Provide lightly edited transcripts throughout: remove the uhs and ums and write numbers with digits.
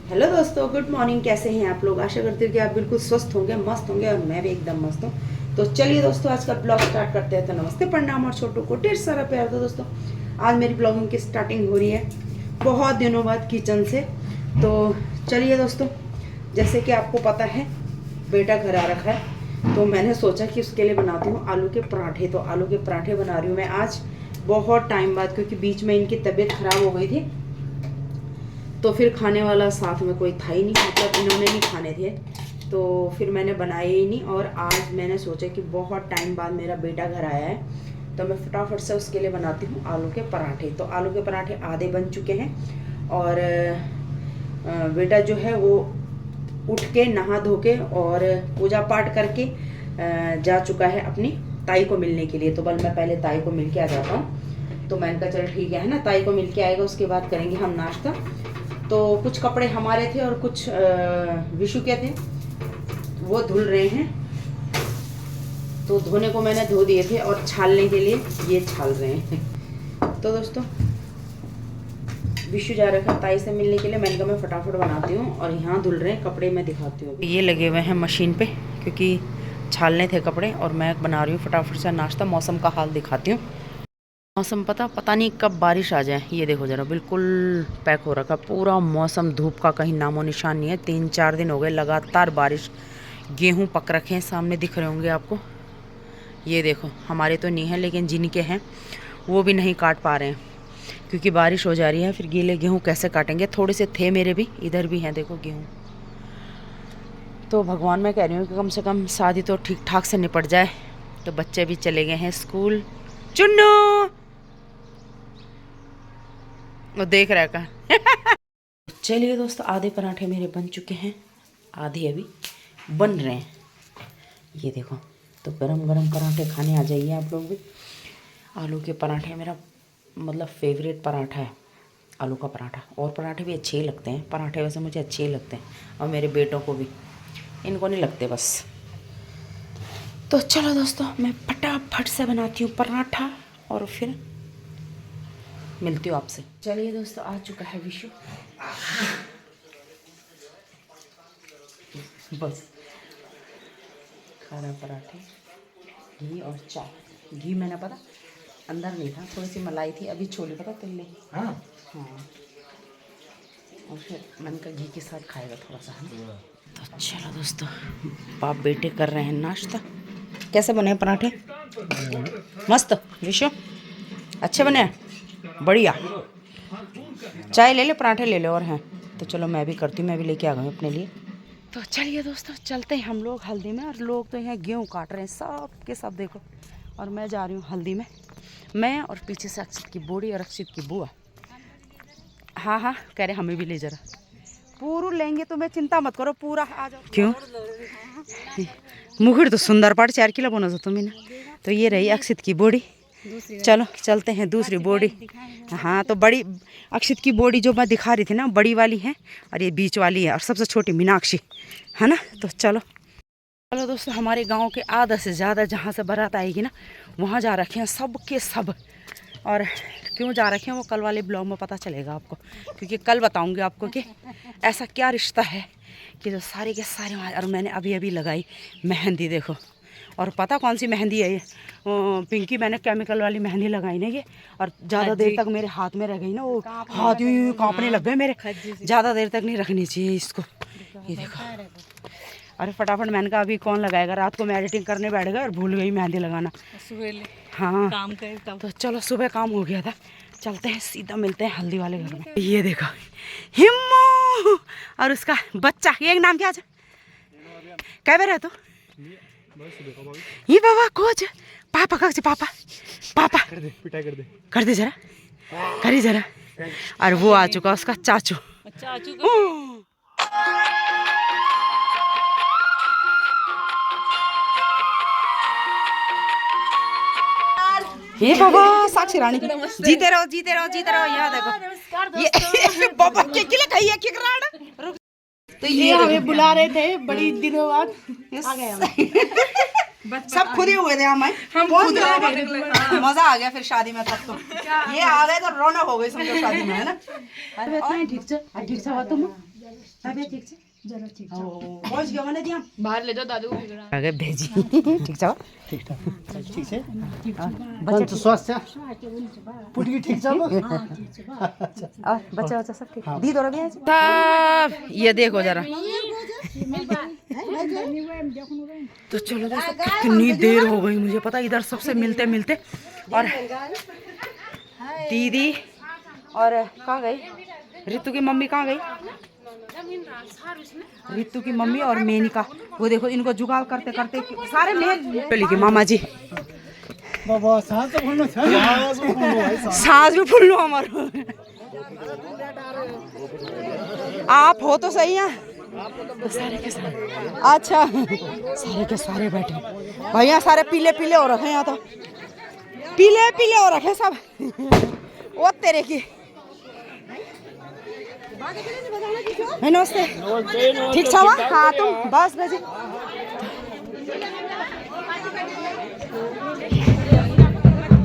Hello दोस्तों, good morning. कैसे हैं आप लोग? आशा करती हूँ कि आप बिल्कुल स्वस्थ होंगे, मस्त होंगे, और मैं भी एकदम मस्त हूँ। तो चलिए दोस्तों, आज का ब्लॉग स्टार्ट करते हैं। तो नमस्ते, प्रणाम और छोटू को ढेर सारा प्यार दो दोस्तों। आज मेरी ब्लॉगिंग की स्टार्टिंग हो रही है बहुत दिनों बाद किचन से। तो चलिए दोस्तों, जैसे कि आपको पता है बेटा घर आ रखा है, तो मैंने सोचा कि उसके लिए बनाती हूँ आलू के पराठे। तो आलू के पराठे बना रही हूँ मैं आज बहुत टाइम बाद, क्योंकि बीच में इनकी तबीयत खराब हो गई थी। तो फिर खाने वाला साथ में कोई था ही नहीं, मतलब इन्होंने नहीं खाने थे, तो फिर मैंने बनाए ही नहीं। और आज मैंने सोचा कि बहुत टाइम बाद मेरा बेटा घर आया है, तो मैं फटाफट से उसके लिए बनाती हूँ आलू के पराठे। तो आलू के पराठे आधे बन चुके हैं, और बेटा जो है वो उठ के नहा धो के और पूजा पाठ करके जा चुका है अपनी ताई को मिलने के लिए। तो बल मैं पहले ताई को मिल के आ जाता हूँ। तो मैंने कहा चल ठीक है ना, ताई को मिल के आएगा, उसके बाद करेंगे हम नाश्ता। तो कुछ कपड़े हमारे थे और कुछ विशु के थे, वो धुल रहे हैं। तो धोने को मैंने धो दिए थे, और छालने के लिए ये छाल रहे हैं। तो दोस्तों, विशु जा रखा ताई से मिलने के लिए। मैंने कहा मैं फटाफट बनाती हूँ, और यहाँ धुल रहे हैं कपड़े, मैं दिखाती हूँ। ये लगे हुए हैं मशीन पे, क्योंकि छालने थे कपड़े, और मैं बना रही हूँ फटाफट से नाश्ता। मौसम का हाल दिखाती हूँ। मौसम पता नहीं कब बारिश आ जाए। ये देखो जरा, बिल्कुल पैक हो रखा पूरा मौसम, धूप का कहीं नामो निशान नहीं है। 3-4 दिन हो गए लगातार बारिश। गेहूं पक रखे हैं, सामने दिख रहे होंगे आपको। ये देखो, हमारे तो नहीं है, लेकिन जिनके हैं वो भी नहीं काट पा रहे हैं, क्योंकि बारिश हो जा रही है। फिर गीले गेहूँ कैसे काटेंगे? थोड़े से थे मेरे भी, इधर भी हैं देखो गेहूँ। तो भगवान, मैं कह रही हूँ कि कम से कम शादी तो ठीक ठाक से निपट जाए। तो बच्चे भी चले गए हैं स्कूल। चुन्नू वो देख रहा है का। चलिए दोस्तों, आधे पराठे मेरे बन चुके हैं, आधे अभी बन रहे हैं। ये देखो, तो गरम गरम पराठे खाने आ जाइए आप लोग भी। आलू के पराठे मेरा मतलब फेवरेट पराठा है, आलू का पराठा। और पराठे भी अच्छे ही लगते हैं, पराठे वैसे मुझे अच्छे ही लगते हैं, और मेरे बेटों को भी, इनको नहीं लगते बस। तो चलो दोस्तों, मैं फटाफट से बनाती हूँ पराठा, और फिर मिलती हूँ आपसे। चलिए दोस्तों, आ चुका है विशु। बस खाना पराठे, घी और चाय। घी मैंने पता अंदर नहीं था, थोड़ी सी मलाई थी, अभी छोले पता तिल्ले। हाँ हाँ, और फिर मैंने कहा घी के साथ खाएगा थोड़ा सा, है ना। तो चलो दोस्तों, बाप बेटे कर रहे हैं नाश्ता। कैसे बने हैं पराठे? मस्त विशु, अच्छे बने हैं, बढ़िया। चाय ले ले, पराठे ले ले, और हैं तो चलो मैं भी करती हूँ, मैं भी लेके आ गई अपने लिए। तो चलिए दोस्तों, चलते हैं हम लोग हल्दी में। और लोग तो यहाँ गेहूँ काट रहे हैं सब के सब, देखो। और मैं जा रही हूँ हल्दी में, मैं और पीछे से अक्षित की बूढ़ी और अक्षित की बुआ। हाँ हाँ, कह रहे हमें भी ले जरा। पूरा लेंगे तो मैं, चिंता मत करो, पूरा आ जाओ। क्यों? मुखिर तो सुंदर पाठ 4 किलो बोना था तुम्हें ना। तो ये रही अक्षित की बॉडी। चलो चलते हैं दूसरी बॉडी। हाँ, तो बड़ी अक्षित की बॉडी जो मैं दिखा रही थी ना, बड़ी वाली है, और ये बीच वाली है, और सबसे छोटी मीनाक्षी है ना। तो चलो चलो दोस्तों, हमारे गांव के आधा से ज़्यादा जहाँ से बारात आएगी ना, वहाँ जा रखे हैं सब के सब। और क्यों जा रखे हैं वो कल वाले ब्लॉग में पता चलेगा आपको, क्योंकि कल बताऊंगी आपको कि ऐसा क्या रिश्ता है कि जो सारे के सारे। और मैंने अभी अभी लगाई मेहंदी, देखो। और पता कौन सी मेहंदी है ये? पिंकी, मैंने केमिकल वाली मेहंदी लगाई ना ये, और ज़्यादा देर तक मेरे हाथ में रह गई ना, वो हाथ यूँ कांपने लग गए मेरे। ज़्यादा देर तक नहीं रखनी चाहिए इसको। ये देखो, अरे फटाफट मैंने कहा अभी कौन लगाएगा, रात को मैं एडिटिंग करने बैठ गया और भूल गई मेहंदी लगाना। हाँ, काम कर तो चलो, सुबह काम हो गया था। चलते हैं, सीधा मिलते हैं हल्दी वाले घर में। ये देखो हिम्मू और उसका बच्चा, ये एक नाम क्या है? कै बार है तो ये बाबा कोच पापा का पापा पापा कर दे जरा, करी जरा। और वो आ चुका उसका चाचू। हे बाबा, साक्षी रानी जीते रहो जीते रहो जीते रहो। यहाँ देखो ये बाबा के लिए कही है किकराड़। तो ये हमें बुला रहे थे बड़ी दिनों बाद, आ गए हम। सब खुद ही हुए थे हम मजा आ गया फिर शादी में। तब तो ये आ गए तो रौनक हो गई समझो शादी में, है ना। ठीक से तुम तबियत ठीक है जरा ठीक है पहुंच गया मैंने दिया बाहर ले जाओ दादू को आगे भेजी ठीक छ ठीक ठाक ठीक छ बच्चा स्वास्थ्य पुटकी ठीक छ और बच्चा बच्चा सब ठीक दी दो रवि सब ये देखो जरा तो चलो दोस्तों कितनी देर हो गई मुझे पता इधर सबसे मिलते मिलते और दीदी और कहाँ गई रितु की मम्मी कहाँ गई रितु की मम्मी और मेनिका वो देखो इनको जुगाड़ करते करते सारे चली गए मामा जी बाबा सांस तो फुल्नु छ सांस भी फुल्नु हमारो आप हो तो सही हैं सारे के सारे अच्छा सारे के सारे बैठे भैया सारे पीले पीले हो रखे हैं यहाँ तो पीले पीले हो रखे सब वो तेरे की नमस्ते ठीक छ हाँ तुम बस बजे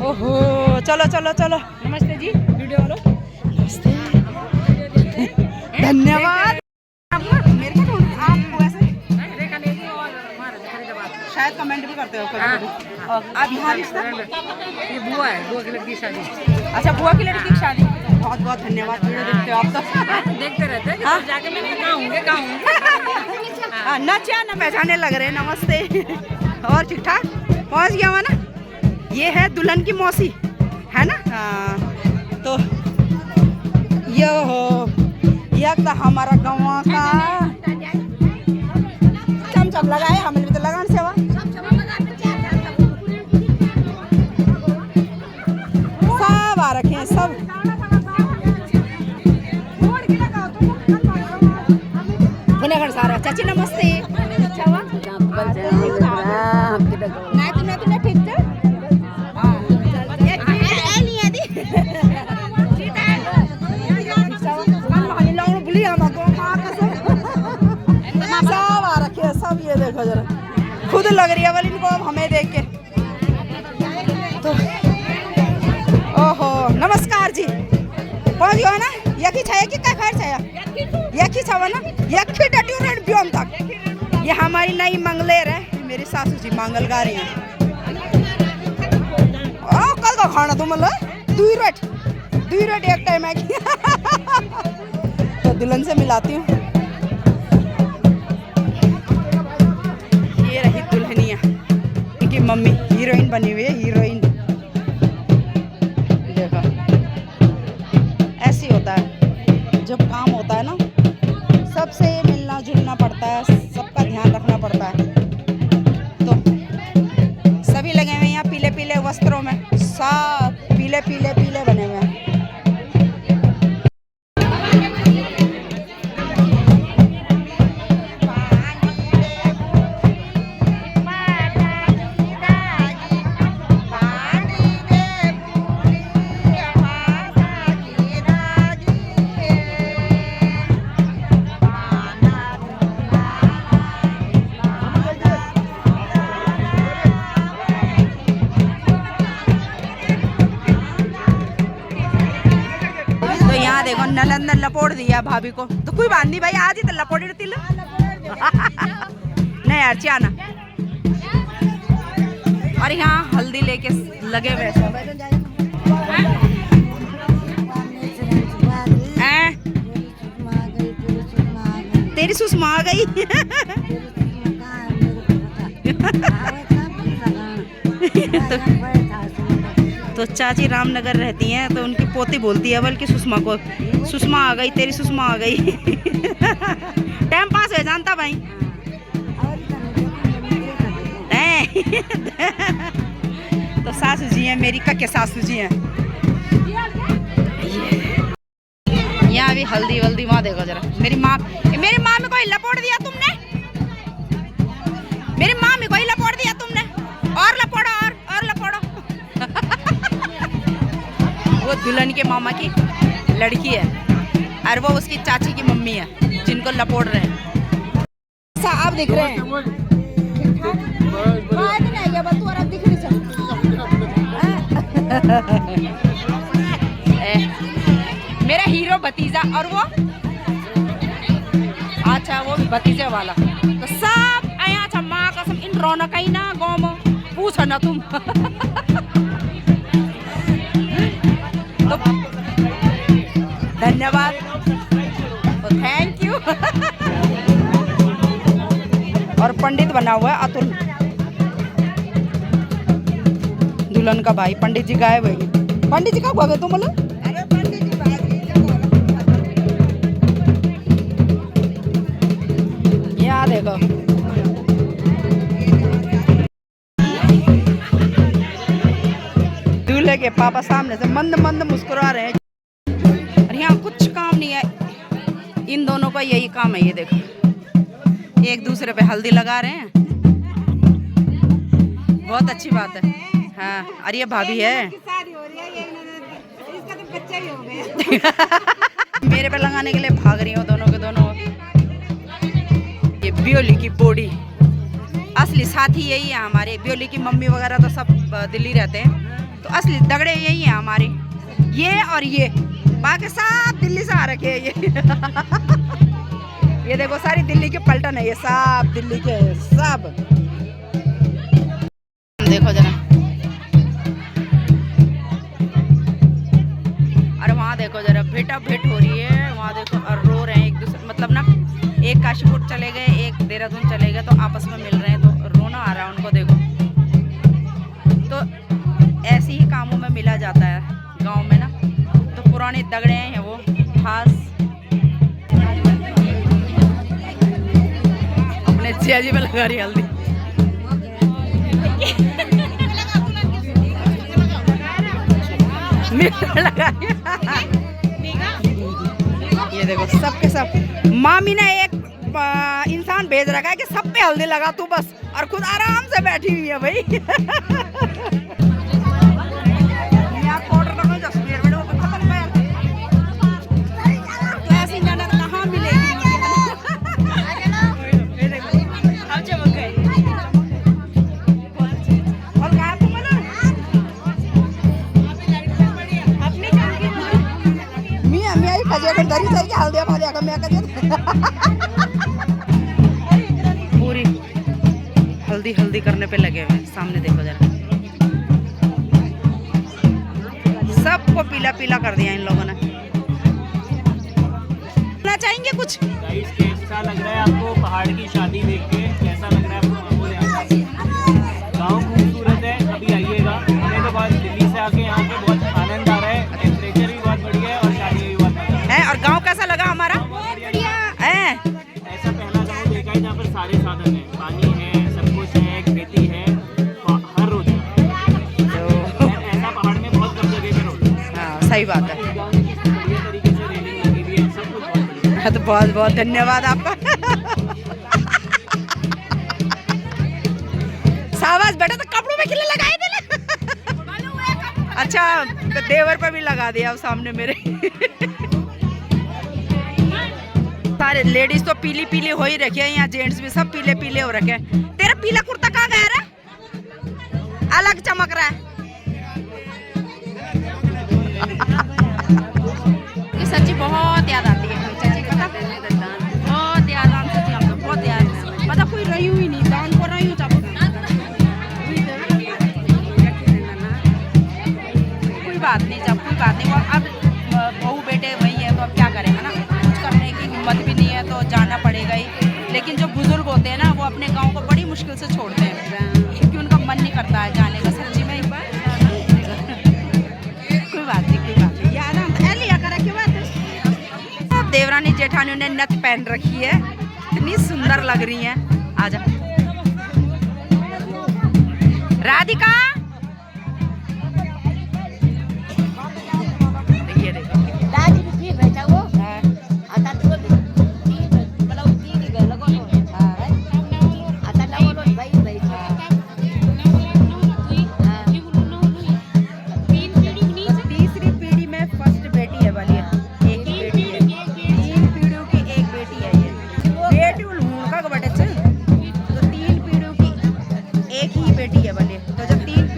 ओहो चलो चलो चलो नमस्ते जी वीडियो वालों नमस्ते धन्यवाद मेरे को आपको ऐसे शायद कमेंट भी करते हो कभी आप यहाँ रिश्ता ये बुआ है बुआ की लड़की की शादी अच्छा बुआ की लड़की की शादी बहुत बहुत धन्यवाद वीडियो देखते हो आप तो देखते रहते हैं हाँ? जाके मैं कहाँ होंगे न क्या न पहचाने लग रहे हैं नमस्ते और ठीक ठाक पहुँच गया हुआ ना ये है दुल्हन की मौसी है ना हाँ तो ये हो यह तो हमारा गाँव का चमचम लगाए हमें भी तो लगान सेवा सब आ रखे हैं सब सारा चाची नमस्ते ठीक सब आ रखे हैं सब ये देखो जरा खुद लग रही है वाली इनको अब हमें देख के तो ओहो नमस्कार जी पहुंच गयो ना यकी छाया कि काय खैर छाया यकी छवा ना यकी डट्यू रेड बियम तक ये हमारी नई मंगलेर है मेरी सासू जी मंगल गा रही हैं ओ कल का खाना तुम लो दुई रोट एक टाइम है तो दुल्हन से मिलाती हूँ ये रही दुल्हनिया इनकी मम्मी हीरोइन बनी हुई है हीरोइन देखो ऐसी होता है जब काम होता है ना सबसे मिलना जुलना पड़ता है सबका ध्यान रखना पड़ता है तो सभी लगे हुए हैं यहाँ पीले पीले वस्त्रों में सब पीले पीले पीले बने हुए हैं देखो नलंदन लपोड़ दिया भाभी को तो कोई बांधी भाई आज ही तो लपोड़ी रहती लो नहीं यार चाना और यहाँ हल्दी लेके लगे हुए तेरी सुषमा आ गई तो चाची रामनगर रहती हैं तो उनकी पोती बोलती है बल्कि सुषमा को सुषमा आ गई तेरी सुषमा आ गई टाइम पास है जानता भाई तो सासू जी हैं मेरी कक्के सासू जी हैं यहाँ भी हल्दी वल्दी वहाँ देखो जरा मेरी माँ में कोई लपोड़ दिया तुमने मेरी माँ में कोई लपोड़ दिया तुमने और लपोड़ो और लपोड़ो वो दुल्हन के मामा की लड़की है और वो उसकी चाची की मम्मी है जिनको लपोड़ रहे हैं आप दिख रहे हैं मेरा हीरो भतीजा और वो भतीजे वाला तो सब आया था माँ कसम इन रौनक ही ना गाँव में पूछ ना तुम तो धन्यवाद थैंक यू और पंडित बना हुआ है अतुल दुल्हन का भाई पंडित जी गायब है पंडित जी कब गए तुम बोलो यहाँ देखो दूल्हे के पापा सामने से मंद मंद मुस्कुरा रहे हैं और यहाँ कुछ काम नहीं है इन दोनों का यही काम है ये देखो एक दूसरे पे हल्दी लगा रहे हैं बहुत अच्छी बात है हाँ अरे ये भाभी है इसका तो बच्चा ही हो गया मेरे पे लगाने के लिए भाग रही हो दोनों के दोनों ये ब्योली की बॉडी असली साथी यही है हमारे ब्योली की मम्मी वगैरह तो सब दिल्ली रहते हैं तो असली दगड़े यही है हमारे ये और ये बाकी सब दिल्ली से आ रखे हैं ये देखो सारी दिल्ली के पलटन है ये सब दिल्ली के सब देखो जरा और वहाँ देखो जरा भेटा भेंट हो रही है वहाँ देखो और रो रहे हैं एक दूसरे मतलब ना एक काशीपुर चले गए एक देहरादून चले गए तो आपस में मिल रहे हैं तो रोना आ रहा है उनको देखो तो ऐसे ही कामों में मिला जाता है गांव में ना तो पुराने दगड़े हैं वो खास अपने जिया जी में लगा रही हल्दी लगा ये देखो सबके सब मामी ने एक इंसान भेज रखा है कि सब पे हल्दी लगा तू बस और खुद आराम से बैठी हुई है भाई पूरी हल्दी हल्दी करने पे लगे हुए सामने देखो जरा सबको पीला पीला कर दिया इन लोगों ने ना चाहेंगे कुछ कैसा लग रहा है आपको पहाड़ की शादी देख के कैसा लग रहा है आपको माहौल यहाँ का गाँव खूबसूरत है अभी आइएगा आने के बाद दिल्ली से आके यहाँ पे बहुत आनंद आ रहा है टेम्परेचर भी बहुत बढ़िया है और शादी भी बहुत मजा है और गांव कैसा लगा हमारा है ऐसा पहला गाँव देखा है जहाँ पर सारे साधन है पानी है सब कुछ है खेती है हर रोज ऐसा पहाड़ में बहुत कम जगह पे रोड हाँ सही बात है बढ़िया तरीके से रेलिंग लगी हुई है सब कुछ बहुत बढ़िया तो बहुत बहुत धन्यवाद आपका सावास बेटा तो कपड़ों में खिले लगाए थे अच्छा तो देवर पर भी लगा दिया अब सामने मेरे सारे लेडीज तो पीली पीली हो ही रखे हैं यहाँ जेंट्स भी सब पीले पीले हो रखे हैं तेरा पीला कुर्ता कहाँ गया रे अलग चमक रहा है ये सच्ची बहुत याद आती है बहुत याद आती है हमको बहुत याद मतलब कोई रही हुई नहीं दान को रही हूँ कोई बात नहीं जब कोई बात नहीं वो अब बहू बेटे वही है तो अब क्या करेंगे ना कुछ करने की हिम्मत भी नहीं है तो जाना पड़ेगा ही लेकिन जो बुजुर्ग होते हैं ना वो अपने गांव को बड़ी मुश्किल से छोड़ते हैं क्योंकि उनका मन नहीं करता है जाने का सच्ची में एक बार कोई बात नहीं याद लिया करा की बात है देवरानी जेठानी ने नथ पहन रखी है इतनी सुंदर लग रही है आजा राधिका बेटी है वाली तो जब 3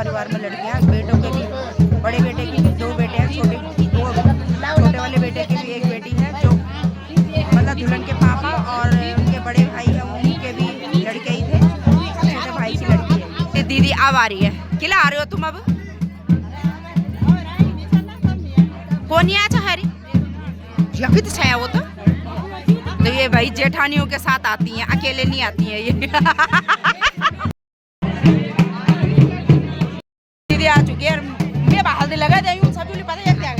परिवार में लड़कियां, बेटों के भी, बड़े बेटे की भी 2 बेटे हैं, छोटे वाले बेटे की भी 1 बेटी है, जो मतलब दुल्हन के पापा और उनके बड़े भाई हैं, उनके भी लड़के ही थे, छोटे भाई की लड़की है। दीदी अब आ रही है, किला आ रहे हो तुम अब? कौन आया था हरी लगी तो छाया वो तो ये भाई जेठानियों के साथ आती हैं, अकेले नहीं आती हैं ये। दीदी आ चुकी है, मैं बाहर दे लगा दे यूं सभी पता है क्या है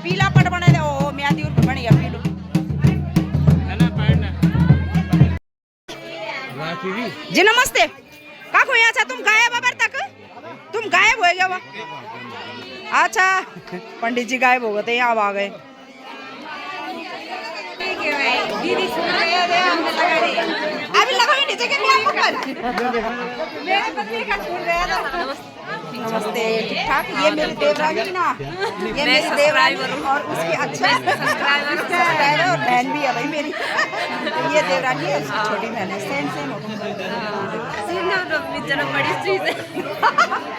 पीला पट बने दे ओ मैं आती और बन गया पीलो जी। नमस्ते का को यहाँ तुम गायब अबर तक तुम गायब हो गए वहाँ। अच्छा पंडित जी गायब हो गए थे, यहाँ आ गए। दीदी सुन रहे अभी लगा नीचे के लिए मेरे पति का सुन रहा था। नमस्ते ठीक ठाक। ये मेरी देवरानी ना, ये मेरी देवरानी और उसकी अच्छी सब्सक्राइबर और बहन भी है भाई मेरी। तो ये देवरानी है, उसकी छोटी बहन है, सेम हो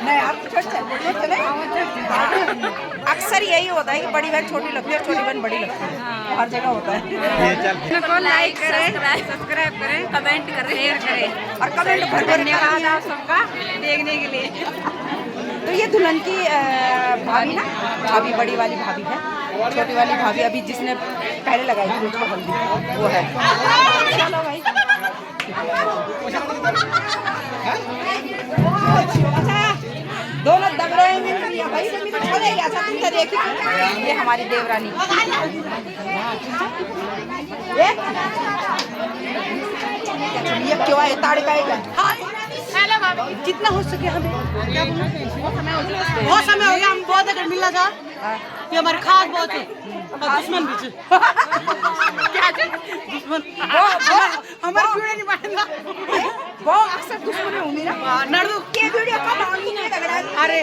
नहीं आप चले। अक्सर यही होता है कि बड़ी बहन छोटी लगती है और छोटी बहन बड़ी लगती है, हर जगह होता है। लाइक करें, सब्सक्राइब करें, कमेंट करें, शेयर करें और कमेंट भर धन्यवाद आप सबका देखने के लिए। तो ये दुल्हन की भाभी ना, भाभी बड़ी वाली भाभी है, छोटी वाली भाभी अभी जिसने पहले लगाई थी उसको हल्दी वो है। चलो भाई दोनों दब रहे हैं भाई, अच्छा तुम तो देखी। ये हमारी देवरानी ये क्यों आए ताड़ का हेलो भाभी, जितना हो सके हमें क्या बहुत समय हो गया, हम बहुत अगर मिलना था ये हमारे खास बहुत है दुश्मन भी क्या दुश्मन हमारे वीडियो नहीं मानेगा वो अक्सर दुश्मन हूँ मेरा नड़ू के वीडियो का डाउनलोड नहीं लग रहा है। अरे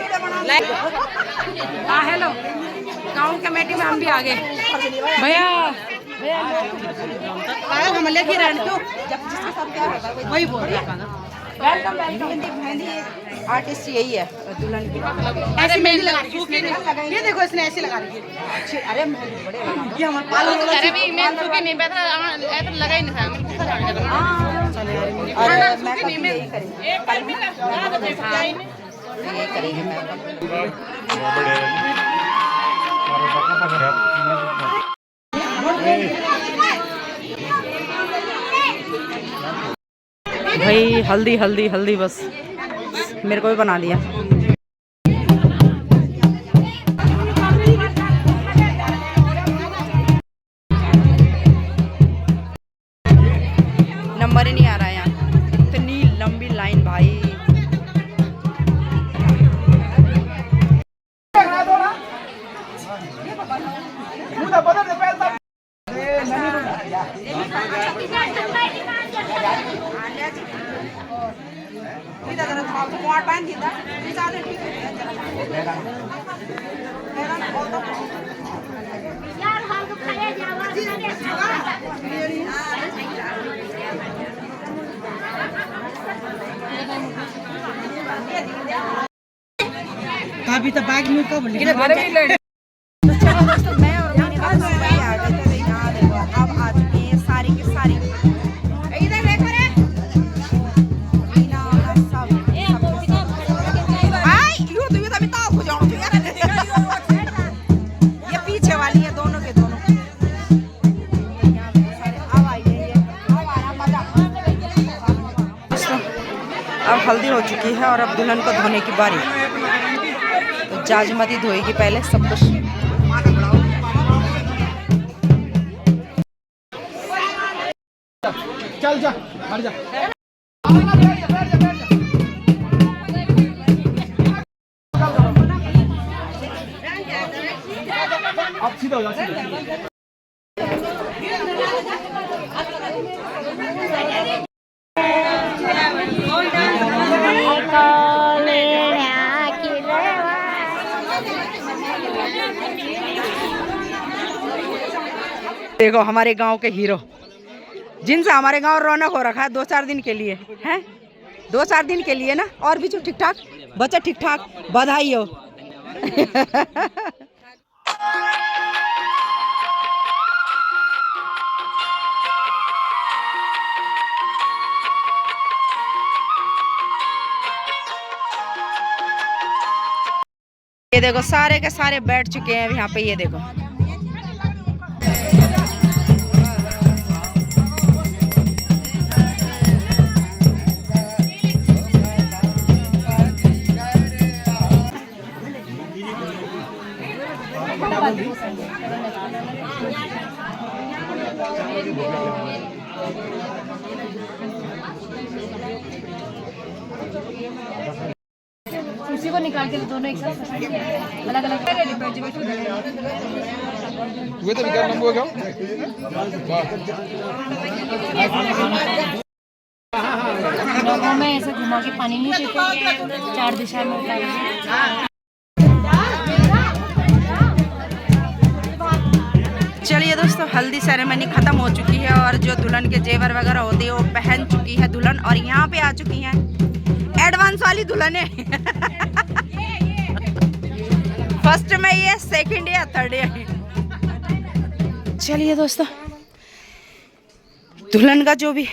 हाँ हेलो गाँव कमेटी में हम भी आ गए भैया हम लेके रहने तो जब जिसके साथ क्या होता है वही बोल रहा है। Welcome welcome. मेहंदी आर्टिस्ट यही है दुल्हन की। ऐसे मेहंदी लगा ये देखो इसने ऐसे लगा रही है। अरे बड़े ये हमारे पालन अरे भी मैं सूखे नहीं बैठा ऐसा लगा ही नहीं था मैं गुस्सा चढ़ गया। अरे मैं यही करेंगे एक बार भी लगा दे सकता ही नहीं ये करेंगे भाई हल्दी हल्दी हल्दी बस मेरे को भी बना दिया। नंबर ही नहीं आ रहा है यहाँ, इतनी लंबी लाइन भाई। अभी तो बैग में कब मैं और अब आ चुकी है सारी की सारी। इधर देखो रे ये पीछे वाली है दोनों के दोनों। अब हल्दी हो चुकी है और अब दुल्हन को धोने की बारी। तो जाजमती धोएगी पहले सब कुछ। चल जा हट जा। अब सीधा हो जा सीधा। देखो हमारे गांव के हीरो जिनसे हमारे गांव रौनक हो रखा है 2-4 दिन के लिए हैं, 2-4 दिन के लिए ना और भी जो ठीक ठाक बच्चा ठीक ठाक, बधाई हो। ये देखो सारे के सारे बैठ चुके हैं यहाँ पे, ये देखो। उसी को निकाल के दोनों एक साथ अलग अलग लोगों में ऐसे घुमा के पानी नहीं पीते, 4 दिशा में होता है। चलिए दोस्तों, हल्दी सेरेमनी खत्म हो चुकी है और जो दुल्हन के जेवर वगैरह होते हैं वो पहन चुकी है दुल्हन, और यहाँ पे आ चुकी हैं एडवांस वाली दुल्हने। फर्स्ट में ये, सेकंड या थर्ड या। चलिए दोस्तों, दुल्हन का जो भी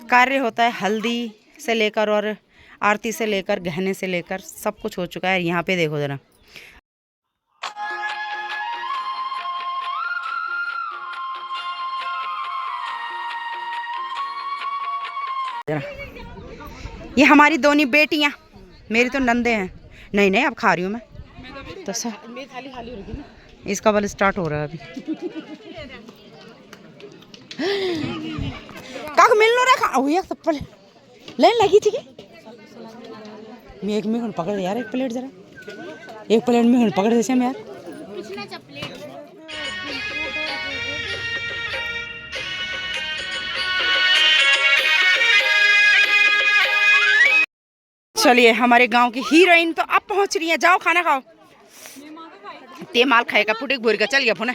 कार्य होता है हल्दी से लेकर और आरती से लेकर गहने से लेकर सब कुछ हो चुका है। यहाँ पे देखो जरा, ये हमारी दोनों बेटियां, मेरी तो नंदे हैं। नहीं नहीं, अब खा रही हूँ मैं तो सर, इसका वाला स्टार्ट हो रहा है अभी। काक मिल नो रहा ओ यार, चप्पल लेन लगी थी मैं एक में पकड़ दे यार, एक प्लेट जरा, एक प्लेट में पकड़ दे यार। चलिए, हमारे गांव की हीरोइन तो अब पहुंच रही है। जाओ खाना खाओ। ते माल खाएगा पुटिक भूर का, चल गया फोन।